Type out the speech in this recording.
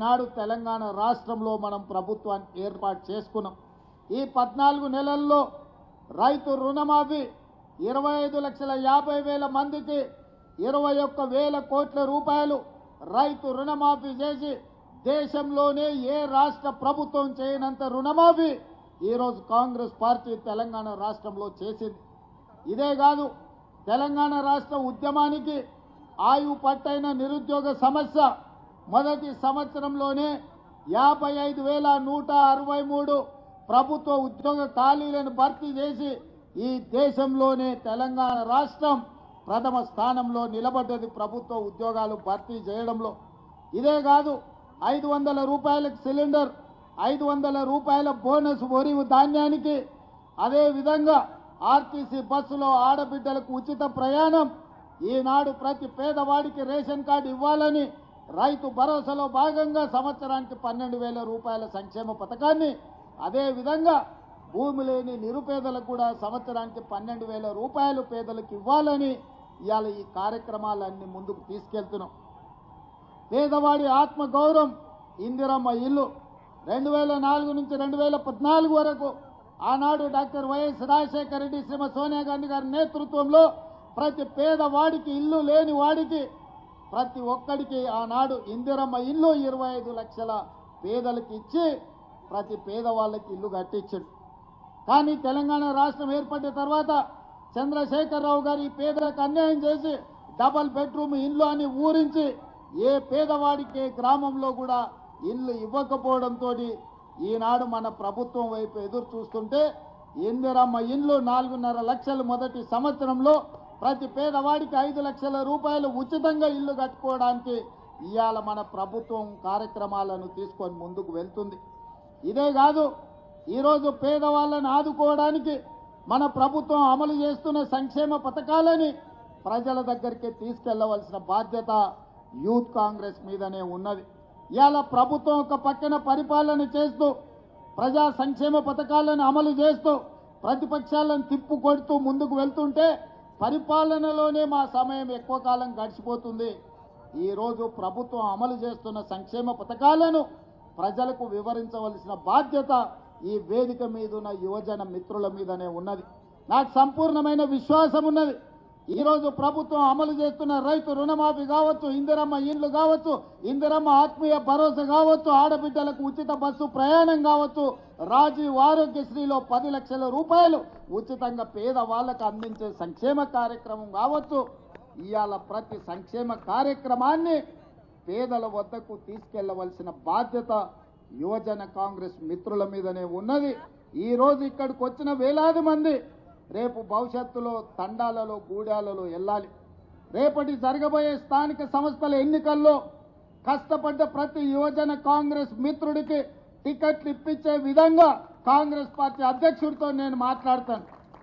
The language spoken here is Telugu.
ఈనాడు తెలంగాణ రాష్ట్రంలో మనం ప్రభుత్వాన్ని ఏర్పాటు చేసుకున్నాం. ఈ 14 నెలల్లో రైతు రుణమాఫీ 25,50,000 మందికి 21,000 కోట్ల రూపాయలు రైతు రుణమాఫీ చేసి దేశంలోనే ఏ రాష్ట్ర ప్రభుత్వం చేయనంత రుణమాఫీ ఈరోజు కాంగ్రెస్ పార్టీ తెలంగాణ రాష్ట్రంలో చేసింది. ఇదే కాదు, తెలంగాణ రాష్ట్ర ఉద్యమానికి ఆయువు పట్టైన నిరుద్యోగ సమస్య మొదటి సంవత్సరంలోనే 55,163 ప్రభుత్వ ఉద్యోగ ఖాళీలను భర్తీ చేసి ఈ దేశంలోనే తెలంగాణ రాష్ట్రం ప్రథమ స్థానంలో నిలబడ్డది ప్రభుత్వ ఉద్యోగాలు భర్తీ చేయడంలో. ఇదే కాదు, 500 రూపాయలకు సిలిండర్, 500 రూపాయల బోనస్ వరి ధాన్యానికి, అదేవిధంగా ఆర్టీసీ బస్సులో ఆడబిడ్డలకు ఉచిత ప్రయాణం, ఈనాడు ప్రతి పేదవాడికి రేషన్ కార్డు ఇవ్వాలని రైతు భరోసాలో భాగంగా సంవత్సరానికి 12,000 రూపాయల సంక్షేమ పథకాన్ని, అదేవిధంగా భూమి లేని నిరుపేదలకు కూడా సంవత్సరానికి 12,000 రూపాయలు పేదలకు ఇవ్వాలని ఇవాళ ఈ కార్యక్రమాలన్నీ ముందుకు తీసుకెళ్తున్నాం. పేదవాడి ఆత్మగౌరవం ఇందిరమ్మ ఇల్లు 2004 నుంచి 2014 వరకు ఆనాడు డాక్టర్ వైఎస్ రాజశేఖర రెడ్డి, శ్రీమతి సోనియా గాంధీ గారి నేతృత్వంలో ప్రతి పేదవాడికి, ఇల్లు లేని వాడికి, ప్రతి ఒక్కడికి ఆనాడు ఇందిరమ్మ ఇల్లు 25 లక్షల పేదలకు ఇచ్చి ప్రతి పేదవాళ్ళకి ఇల్లు కట్టించాడు. కానీ తెలంగాణ రాష్ట్రం ఏర్పడిన తర్వాత చంద్రశేఖరరావు గారు ఈ పేదలకు అన్యాయం చేసి డబల్ బెడ్రూమ్ ఇల్లు అని ఊరించి ఏ పేదవాడికి గ్రామంలో కూడా ఇల్లు ఇవ్వకపోవడంతో ఈనాడు మన ప్రభుత్వం వైపు ఎదురు చూస్తుంటే ఇందిరమ్మ ఇల్లు 4.5 లక్షలు మొదటి సంవత్సరంలో ప్రతి పేదవాడికి 5 లక్షల రూపాయలు ఉచితంగా ఇల్లు కట్టుకోవడానికి ఇవాళ మన ప్రభుత్వం కార్యక్రమాలను తీసుకొని ముందుకు వెళ్తుంది. ఇదే కాదు, ఈరోజు పేదవాళ్ళని ఆదుకోవడానికి మన ప్రభుత్వం అమలు చేస్తున్న సంక్షేమ పథకాలని ప్రజల దగ్గరికి తీసుకెళ్లవలసిన బాధ్యత యూత్ కాంగ్రెస్ మీదనే ఉన్నది. ఇవాళ ప్రభుత్వం ఒక పక్కన పరిపాలన చేస్తూ ప్రజా సంక్షేమ పథకాలను అమలు చేస్తూ ప్రతిపక్షాలను తిప్పు కొడుతూ ముందుకు వెళ్తుంటే పరిపాలనలోనే మా సమయం ఎక్కువ కాలం గడిచిపోతుంది. ఈరోజు ప్రభుత్వం అమలు చేస్తున్న సంక్షేమ పథకాలను ప్రజలకు వివరించవలసిన బాధ్యత ఈ వేదిక మీద ఉన్న యువజన మిత్రుల మీదనే ఉన్నది. నాకు సంపూర్ణమైన విశ్వాసం ఉన్నది. ఈరోజు ప్రభుత్వం అమలు చేస్తున్న రైతు రుణమాఫీ కావచ్చు, ఇందిరమ్మ ఇండ్లు కావచ్చు, ఇందిరమ్మ ఆత్మీయ భరోసా కావచ్చు, ఆడబిడ్డలకు ఉచిత బస్సు ప్రయాణం కావచ్చు, రాజీవ్ ఆరోగ్యశ్రీలో 10 లక్షల రూపాయలు ఉచితంగా పేదవాళ్లకు అందించే సంక్షేమ కార్యక్రమం కావచ్చు, ఇవాళ ప్రతి సంక్షేమ కార్యక్రమాన్ని పేదల వద్దకు తీసుకెళ్లవలసిన బాధ్యత యువజన కాంగ్రెస్ మిత్రుల మీదనే ఉన్నది. ఈరోజు ఇక్కడికి వచ్చిన వేలాది మంది రేపు భవిష్యత్తులో తండాలలో, గూడాలలో వెళ్ళాలి. రేపటి జరగబోయే స్థానిక సంస్థల ఎన్నికల్లో కష్టపడ్డ ప్రతి యువజన కాంగ్రెస్ మిత్రుడికి టికెట్లు ఇప్పించే విధంగా కాంగ్రెస్ పార్టీ అధ్యక్షుడితో నేను మాట్లాడతాను.